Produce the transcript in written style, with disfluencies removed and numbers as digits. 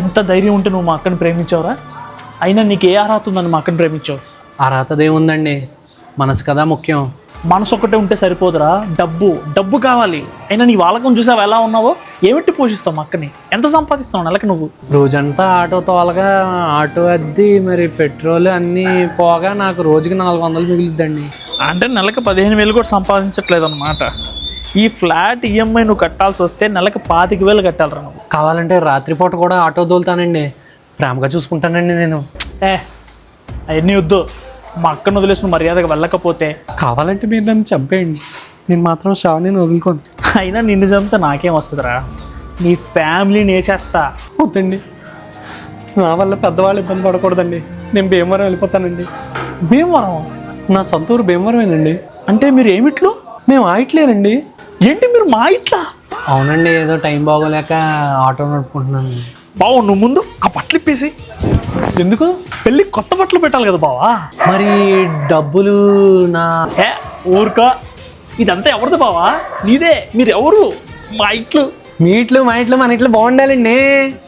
ఎంత ధైర్యం ఉంటే నువ్వు మా అక్కని ప్రేమించావురా? అయినా నీకు ఏ అర్హత ఉందని మా అక్కని ప్రేమించావు? అర్హతదేముందండి, మనసు కదా ముఖ్యం. మనసు ఒక్కటే ఉంటే సరిపోదురా, డబ్బు కావాలి. అయినా నీ వాళ్ళకం చూసావు ఎలా ఉన్నావో? ఏమిటి పోషిస్తావు మా అక్కని? ఎంత సంపాదిస్తావు నెలకి నువ్వు? రోజంతా ఆటో తోలగా, ఆటో అద్దె, మరి పెట్రోల్ అన్నీ పోగా నాకు రోజుకి 400 మిగులుద్దండి. అంటే నెలకి 15,000 కూడా సంపాదించట్లేదు అనమాట. ఈ ఫ్లాట్ ఈఎంఐ నువ్వు కట్టాల్సి వస్తే నెలకి 25,000 కట్టాలరా నువ్వు. కావాలంటే రాత్రిపూట కూడా ఆటో తోలుతానండి, ప్రేమగా చూసుకుంటానండి నేను. అవన్నీ వద్దు. మా అక్కను వదిలేసిన మర్యాదగా వెళ్ళకపోతే కావాలంటే మీరు నన్ను చంపేయండి, నేను మాత్రం శ్రావణిని వదులుకోను. అయినా నిన్ను చంపితే నాకేం వస్తుందిరా? నీ ఫ్యామిలీని వేసేస్తా. వద్దండి, నా వల్ల పెద్దవాళ్ళు ఇబ్బంది పడకూడదండి. నేను భీమవరం వెళ్ళిపోతానండి. భీమవరం? నా సొంత ఊరు భీమవరమేనండి. అంటే మీరు ఏమిట్లు? మేము ఆయిట్లేనండి. ఏంటి మీరు మా ఇట్లా? అవునండి, ఏదో టైం బాగోలేక ఆటో నడుపుకుంటున్నాను. బావ నువ్వు ముందు ఆ బట్టలు ఇప్పేసి. ఎందుకు? పెళ్ళి కొత్త బట్టలు పెట్టాలి కదా బావా. మరి డబ్బులు నా ఊరుకా, ఇదంతా ఎవరిది బావా? నీదే. మీరు ఎవరు? మా ఇట్లు. మీ ఇట్లు మా ఇట్లు మన ఇట్లు బాగుండాలండి.